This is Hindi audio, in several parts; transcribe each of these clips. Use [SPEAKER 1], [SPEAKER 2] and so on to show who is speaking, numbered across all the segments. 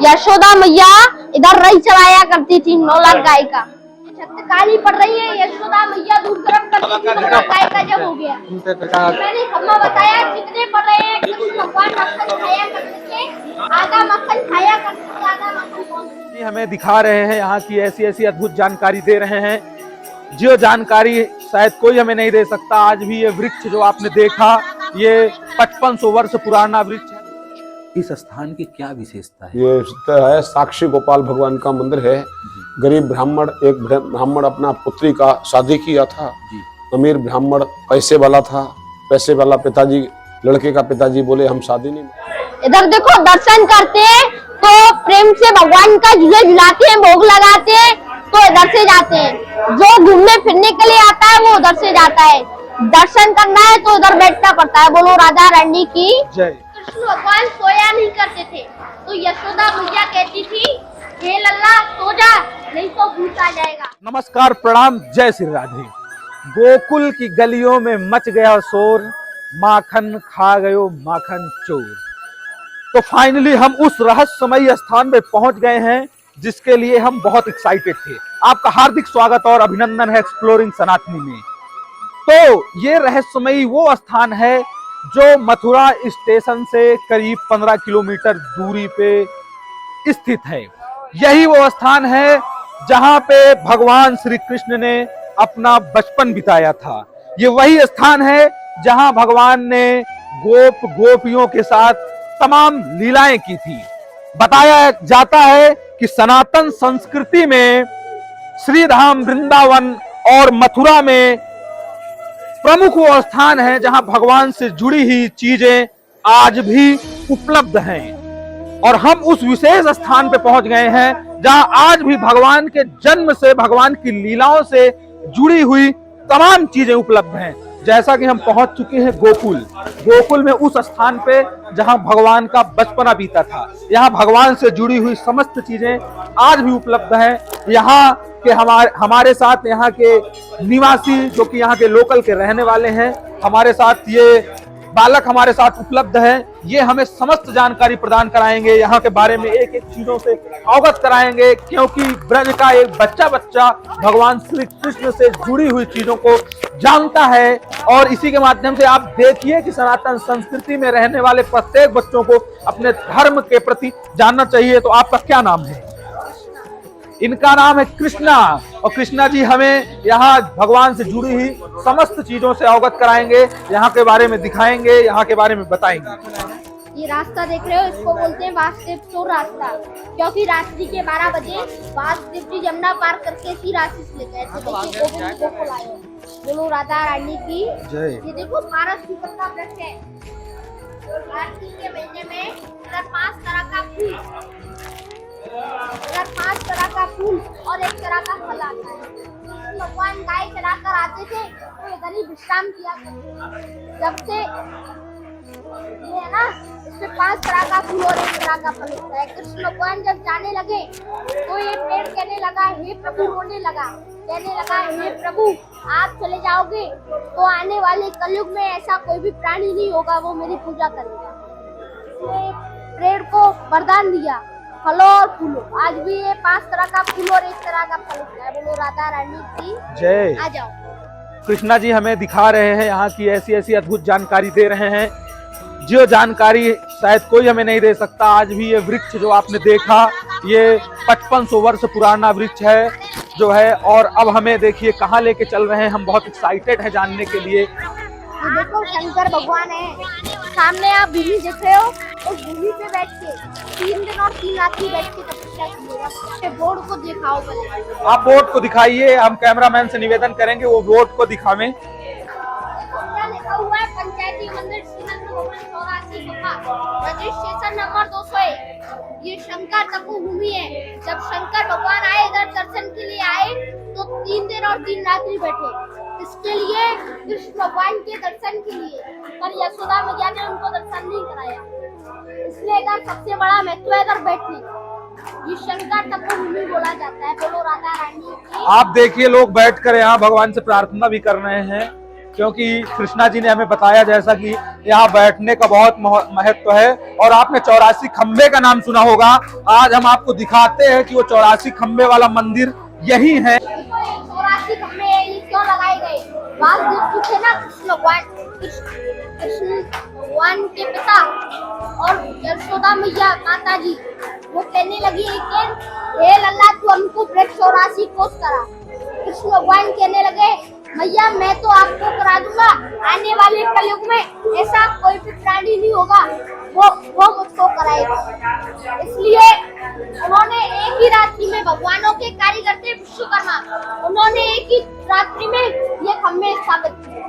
[SPEAKER 1] यशोदा मैया इधर रही चलाया करती थी 9 लाख गाय का। छत काली पड़ रही है, यशोदा मैया दूध गर्म करती थी 9 लाख गाय का जब हो गया। मैंने खम्मा बताया कितने पड़ रहे हैं। कृष्ण भगवान मक्खन खाया करते थे, आधा मक्खन खाया करते थे, आधा मक्खन
[SPEAKER 2] हमें दिखा रहे हैं, यहाँ की ऐसी ऐसी अद्भुत जानकारी दे रहे हैं जो जानकारी शायद कोई हमें नहीं दे सकता। आज भी ये वृक्ष जो आपने देखा, ये 5500 वर्ष पुराना वृक्ष है। इस स्थान की क्या विशेषता है?
[SPEAKER 3] ये है साक्षी गोपाल भगवान का मंदिर है। गरीब ब्राह्मण, एक ब्राह्मण अपना पुत्री का शादी किया था। अमीर ब्राह्मण पैसे वाला था, पैसे वाला पिताजी, लड़के का पिताजी बोले हम शादी नहीं।
[SPEAKER 1] इधर देखो दर्शन करते हैं तो प्रेम से भगवान का झूले झुलाते हैं, भोग लगाते हैं तो इधर से जाते हैं। जो घूमने फिरने के लिए आता है वो उधर से जाता है। दर्शन करना है तो उधर बैठना पड़ता है। बोलो राधा रानी की
[SPEAKER 2] जय।
[SPEAKER 1] कृष्ण भगवान सोया नहीं करते थे तो यशोदा मैया कहती थी हे लल्ला सो जा, नहीं तो भूत आ जाएगा।
[SPEAKER 2] नमस्कार, प्रणाम, जय श्री राधे। गोकुल की गलियों में मच गया शोर, माखन खा गयो माखन चोर। तो फाइनली हम उस रहस्यमयी स्थान पे पहुंच गए हैं जिसके लिए हम बहुत एक्साइटेड थे। आपका हार्दिक स्वागत और अभिनंदन है एक्सप्लोरिंग सनातनी में। तो ये रहस्यमयी वो स्थान है जो मथुरा स्टेशन से करीब 15 किलोमीटर दूरी पे स्थित है। यही वो स्थान है जहां पे भगवान श्री कृष्ण ने अपना बचपन बिताया था। ये वही स्थान है जहां भगवान ने गोपियों के साथ तमाम लीलाएं की थी। बताया जाता है कि सनातन संस्कृति में श्रीधाम, वृंदावन और मथुरा में प्रमुख वो स्थान है जहां भगवान से जुड़ी हुई चीजें आज भी उपलब्ध हैं। और हम उस विशेष स्थान पे पहुंच गए हैं जहां आज भी भगवान के जन्म से, भगवान की लीलाओं से जुड़ी हुई तमाम चीजें उपलब्ध हैं। जैसा कि हम पहुंच चुके हैं गोकुल में, उस स्थान पे जहां भगवान का बचपना बीता था। यहाँ भगवान से जुड़ी हुई समस्त चीजें आज भी उपलब्ध हैं। यहाँ के हमारे साथ यहाँ के निवासी जो कि यहाँ के लोकल के रहने वाले हैं, हमारे साथ ये बालक हमारे साथ उपलब्ध है। ये हमें समस्त जानकारी प्रदान कराएंगे, यहाँ के बारे में एक एक चीजों से अवगत कराएंगे, क्योंकि ब्रज का एक बच्चा भगवान श्री कृष्ण से जुड़ी हुई चीजों को जानता है। और इसी के माध्यम से आप देखिए कि सनातन संस्कृति में रहने वाले प्रत्येक बच्चों को अपने धर्म के प्रति जानना चाहिए। तो आपका क्या नाम है? इनका नाम है कृष्णा, और कृष्णा जी हमें यहाँ भगवान से जुड़ी हुई समस्त चीजों से अवगत कराएंगे, यहाँ के बारे में दिखाएंगे, यहाँ के बारे में बताएंगे।
[SPEAKER 1] ये रास्ता देख रहे हो, इसको बोलते हैं वासुदेव चोर रास्ता, क्योंकि रात्रि के 12 बजे वासुदेव जी यमुना पार करके इसी रास्ते से ले गए थे। देखिए गोकुल आए। बोलो राधा रानी की जय। ये देखो पारस पीपल का वृक्ष है। रात्रि के महीने में इधर 5 तरह का फूल और 1 तरह का फल आता है। भगवान गाय चलाकर आते थे तो इधर ही विश्राम किया करते थे। जब से ये है ना, इसमें 5 तरह का फूल और 1 तरह का फल होता है। कृष्ण भगवान जब जाने लगे तो ये पेड़ कहने लगा हे प्रभु, रोने लगा, कहने लगा हे प्रभु आप चले जाओगे तो आने वाले कलयुग में ऐसा कोई भी प्राणी नहीं होगा वो मेरी पूजा करेगा। पेड़ को वरदान दिया फलों और फूलों। आज भी ये 5 तरह का फूल और 1 तरह का फल होता है। बोलो राधा रानी की
[SPEAKER 2] जय।
[SPEAKER 1] आ जाओ।
[SPEAKER 2] कृष्णा जी हमें दिखा रहे हैं, यहाँ की ऐसी ऐसी अद्भुत जानकारी दे रहे हैं जो जानकारी शायद कोई हमें नहीं दे सकता। आज भी ये वृक्ष जो आपने देखा, ये 5500 वर्ष पुराना वृक्ष है जो है। और अब हमें देखिए कहाँ लेके चल रहे हैं, हम बहुत एक्साइटेड हैं जानने के लिए।
[SPEAKER 1] देखो शंकर भगवान है सामने, आप भूमि देख रहे हो, उस भूमि पे बैठ के 3 दिन और 3 रात्रि बैठ के तपस्या कीजिएगा। बोर्ड को दिखाओ पहले। आप
[SPEAKER 2] बोर्ड को दिखाइए, हम कैमरामैन से निवेदन करेंगे वो बोर्ड को दिखावें।
[SPEAKER 1] लिखा हुआ है पंचायती मंदिर श्रीनगर भवन 84 रजिस्ट्रेशन नंबर 201। ये शंकर तपोभूमि है। जब शंकर भगवान आए इधर दर्शन के लिए आए तो 3 दिन और 3 रात्रि बैठे। इसके लिए कृष्ण भगवान के दर्शन के लिए, पर यशोदा मैया ने उनको दर्शन नहीं कराया, इसलिए इधर सबसे बड़ा महत्व है इधर बैठने। ये शंकर तपोभूमि बोला जाता है। बोलो राधा रानी की।
[SPEAKER 2] आप देखिए लोग बैठकर यहाँ भगवान से प्रार्थना भी कर रहे हैं। क्योंकि कृष्णा जी ने हमें बताया जैसा कि यहाँ बैठने का बहुत महत्व है। और आपने 84 खंबे का नाम सुना होगा। आज हम आपको दिखाते हैं कि वो 84 खंबे वाला मंदिर यही है।
[SPEAKER 1] 84 खंबे ये क्यों लगाए गए? वासुदेव जी थे ना कृष्ण भगवान के पिता, और यशोदा मैया माता जी, वो कहने लगी कि हे लल्ला तू हमको 84 कोस करा। कृष्ण भगवान कहने लगे मैया मैं तो आपको करा दूंगा, आने वाले कलयुग में ऐसा कोई भी प्राणी नहीं होगा वो मुझको कराएगा। इसलिए उन्होंने एक ही रात्रि में, भगवानों के कारीगर थे विश्वकर्मा, उन्होंने एक ही रात्रि में ये खम्भे स्थापित किए।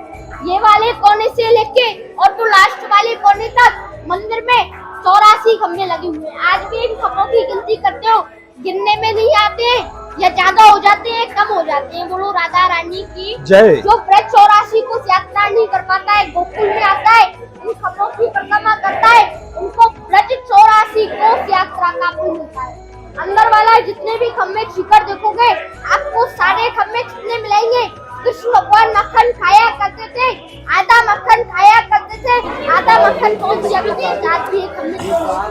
[SPEAKER 1] ये वाले कोने से लेके और तो लास्ट वाले कोने तक मंदिर में 84 खम्भे लगे हुए हैं। आज भी इन खम्भों की गिनती करते हो, गिनने में नहीं आते हैं, या ज्यादा हो जाते हैं कम हो जाते हैं। बोलो राधा रानी की
[SPEAKER 2] जय।
[SPEAKER 1] जो ब्रज 84 को यात्रा नहीं कर पाता है, गोकुल में आता है, इन खम्भों की परिक्रमा करता है, उनको ब्रज 84 को यात्रा का पुण्य मिलता है। अंदर वाला जितने भी खम्भे शिखर देखोगे, आपको सारे खम्भे कितने मिलेंगे? कृष्ण भगवान मक्खन खाया करते थे, आधा मक्खन खाया करते थे, आधा मक्खन कौन सी करते?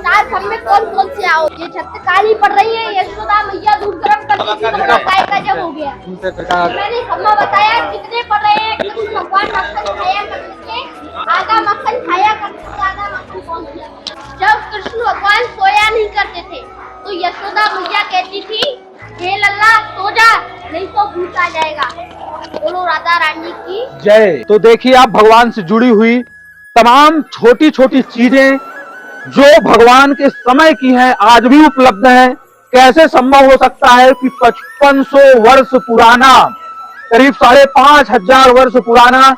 [SPEAKER 1] चार खम्भे कौन से आओ? ये छत काली पड़ रही है, यशोदा मैया दूध गर्म करती थी तो गाय का जब हो गया। मैंने खम्भा बताया कितने पड़ रहे हैं। कृष्ण भगवान मक्खन खाया करते थे, आधा मक्खन खाया करते थे, आधा मक्खन कौन सी? जब कृष्ण भगवान सोया नहीं करते थे तो यशोदा मैया कहती थी हे लल्ला सो जा, नहीं तो भूत आ जाएगा। बोलो राधा रानी की
[SPEAKER 2] जय। तो देखिए आप भगवान से जुड़ी हुई तमाम छोटी छोटी चीजें जो भगवान के समय की हैं आज भी उपलब्ध हैं। कैसे संभव हो सकता है कि 5500 वर्ष पुराना, करीब 5500 वर्ष पुराना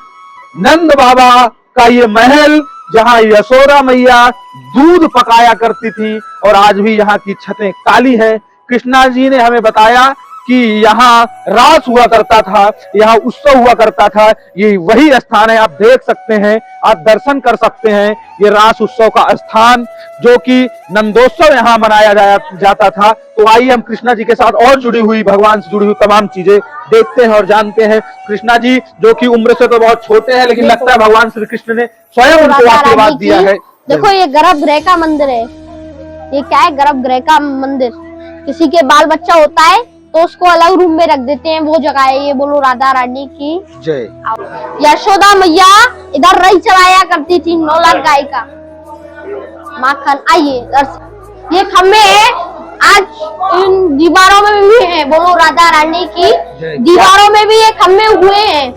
[SPEAKER 2] नंद बाबा का ये महल, जहां यशोदा मैया दूध पकाया करती थी, और आज भी यहाँ की छतें काली हैं। कृष्णा जी ने हमें बताया कि यहाँ रास हुआ करता था, यहाँ उत्सव हुआ करता था। ये वही स्थान है, आप देख सकते हैं, आप दर्शन कर सकते हैं। ये रास उत्सव का स्थान जो कि नंदोत्सव यहाँ मनाया जाता था। तो आइए हम कृष्णा जी के साथ और जुड़ी हुई, भगवान से जुड़ी हुई तमाम चीजें देखते हैं और जानते हैं। कृष्णा जी जो कि उम्र से तो बहुत छोटे हैं, लेकिन लगता है भगवान श्री कृष्ण ने स्वयं उनको आशीर्वाद दिया है।
[SPEAKER 1] देखो ये गर्भगृह का मंदिर है। ये क्या है? गर्भगृह का मंदिर। किसी के बाल बच्चा होता है तो उसको अलग रूम में रख देते हैं, वो जगह है ये। बोलो राधा रानी की
[SPEAKER 2] जय।
[SPEAKER 1] यशोदा मैया इधर रही चलाया करती थी 9 लाख गाय का माखन। आइए ये खम्भे हैं, आज इन दीवारों में भी है। बोलो राधा रानी की। दीवारों में भी ये खम्भे हुए हैं,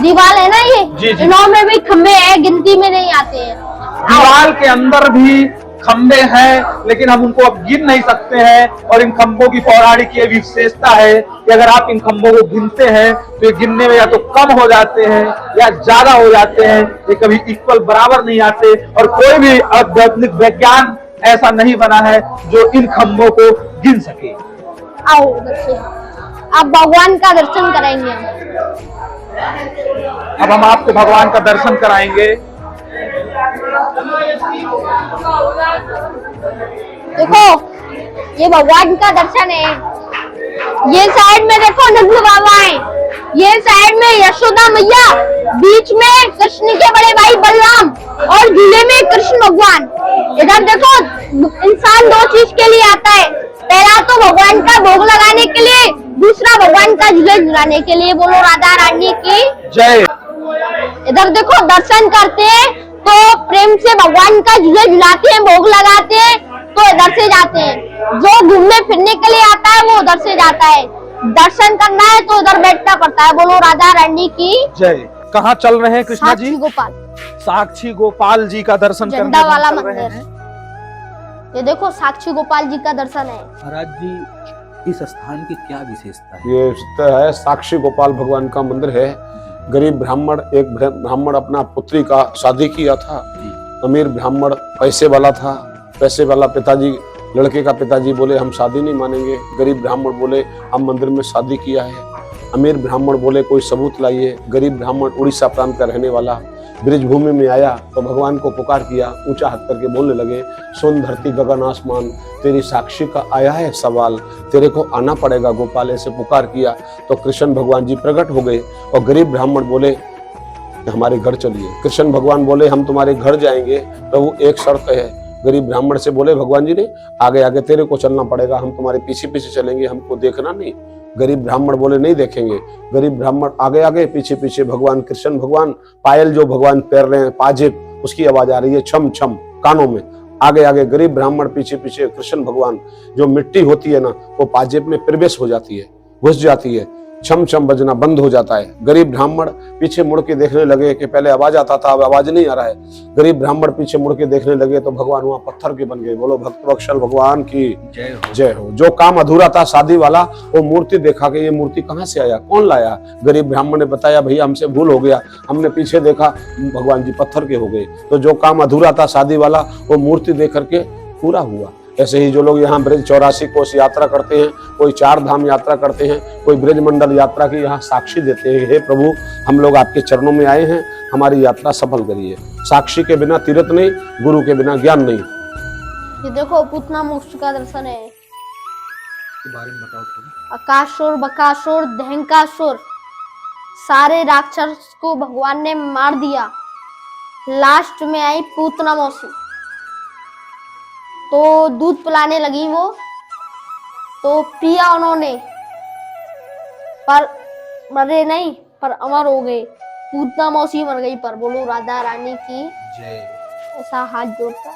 [SPEAKER 1] दीवार है ना ये, इनमें भी खम्भे हैं, गिनती में नहीं आते हैं।
[SPEAKER 2] दीवार के अंदर भी खंबे हैं, लेकिन हम उनको अब गिन नहीं सकते हैं। और इन खंबों की पौराणिक ये विशेषता है कि अगर आप इन खंबों को गिनते हैं तो ये गिनने में या तो कम हो जाते हैं या ज्यादा हो जाते हैं, ये कभी इक्वल बराबर नहीं आते। और कोई भी आध्यात्मिक विज्ञान ऐसा नहीं बना है जो इन खंबों को गिन सके।
[SPEAKER 1] आओ उधर से, आप भगवान का दर्शन करेंगे।
[SPEAKER 2] अब हम आपको भगवान का दर्शन कराएंगे।
[SPEAKER 1] देखो ये भगवान का दर्शन है। ये साइड में देखो नंद बाबा है, ये साइड में यशोदा मैया, बीच में कृष्ण के बड़े भाई बलराम, और झूले में कृष्ण भगवान। इधर देखो इंसान 2 चीज के लिए आता है, पहला तो भगवान का भोग लगाने के लिए, दूसरा भगवान का झूले झुलाने के लिए। बोलो राधा रानी की
[SPEAKER 2] जय।
[SPEAKER 1] इधर देखो दर्शन करते हैं तो प्रेम से भगवान का झूले झुलाते हैं, भोग लगाते हैं, तो इधर से जाते हैं। जो घूमने फिरने के लिए आता है वो उधर से जाता है, दर्शन करना है तो इधर बैठना पड़ता है। बोलो राधा रानी की
[SPEAKER 2] जय। कहाँ चल रहे हैं कृष्णा जी?
[SPEAKER 1] साक्षी गोपाल,
[SPEAKER 2] साक्षी गोपाल जी का दर्शन करने
[SPEAKER 1] झंडा वाला
[SPEAKER 2] चल रहे
[SPEAKER 1] मंदिर।
[SPEAKER 2] हैं।
[SPEAKER 1] ये देखो साक्षी गोपाल जी का दर्शन है।
[SPEAKER 4] महाराज जी इस स्थान की क्या विशेषता है?
[SPEAKER 3] ये है साक्षी गोपाल भगवान का मंदिर है। गरीब ब्राह्मण, एक ब्राह्मण अपना पुत्री का शादी किया था। अमीर ब्राह्मण पैसे वाला था, पैसे वाला पिताजी, लड़के का पिताजी बोले हम शादी नहीं मानेंगे। गरीब ब्राह्मण बोले हम मंदिर में शादी किया है। अमीर ब्राह्मण बोले कोई सबूत लाइए। गरीब ब्राह्मण उड़ीसा प्रांत का रहने वाला ब्रिजभूमि में आया तो भगवान को पुकार किया, ऊंचा हाथ करके बोलने लगे सोन धरती गगन आसमान तेरी साक्षी का आया है सवाल, तेरे को आना पड़ेगा गोपाल। ऐसे पुकार किया तो कृष्ण भगवान जी प्रकट हो गए और गरीब ब्राह्मण बोले हमारे घर चलिए। कृष्ण भगवान बोले हम तुम्हारे घर जाएंगे। प्रभु एक शर्त है। गरीब ब्राह्मण से बोले भगवान जी ने आगे आगे तेरे को चलना पड़ेगा, हम तुम्हारे पीछे पीछे चलेंगे, हमको देखना नहीं। गरीब ब्राह्मण बोले नहीं देखेंगे। गरीब ब्राह्मण आगे आगे पीछे पीछे। भगवान कृष्ण भगवान पायल जो भगवान पैर रहे हैं, पाजेब, उसकी आवाज आ रही है छम छम कानों में। आगे आगे गरीब ब्राह्मण पीछे पीछे। कृष्ण भगवान जो मिट्टी होती है ना, वो पाजेब में प्रवेश हो जाती है, घुस जाती है, छम छम बजना बंद हो जाता है। गरीब ब्राह्मण पीछे मुड़ के देखने लगे कि पहले आवाज आता था, अब आवाज नहीं आ रहा है। गरीब ब्राह्मण पीछे मुड़ के देखने लगे तो भगवान वहां पत्थर के बन गए। बोलो भक्त वत्सल भगवान की जय हो। जो काम अधूरा था शादी वाला, वो मूर्ति देखा कि ये मूर्ति कहाँ से आया, कौन लाया। गरीब ब्राह्मण ने बताया भैया हमसे भूल हो गया, हमने पीछे देखा भगवान जी पत्थर के हो गए। तो जो काम अधूरा था शादी वाला, वो मूर्ति देख करके पूरा हुआ। ऐसे ही जो लोग यहाँ ब्रज 84 कोस यात्रा करते हैं, कोई 4 धाम यात्रा करते हैं, कोई ब्रज मंडल यात्रा की यहाँ साक्षी देते हैं, हे प्रभु हम लोग आपके चरणों में आए हैं, हमारी यात्रा सफल करिए। साक्षी के बिना तीर्थ नहीं, गुरु के बिना ज्ञान नहीं।
[SPEAKER 1] ये देखो पूतना मोक्ष का दर्शन है।
[SPEAKER 4] के बारे में बताओ थोड़ा।
[SPEAKER 1] अकासुर, बकासुर, दहंकासुर, सारे राक्षस को भगवान ने मार दिया। लास्ट में आई पूतना मौसी, तो दूध पिलाने लगी वो, तो पिया उन्होंने, पर मरे नहीं, पर अमर हो गए। पूतना मौसी मर गई पर। बोलो राधा रानी की
[SPEAKER 4] जय।
[SPEAKER 1] ऐसा हाथ जोड़ता।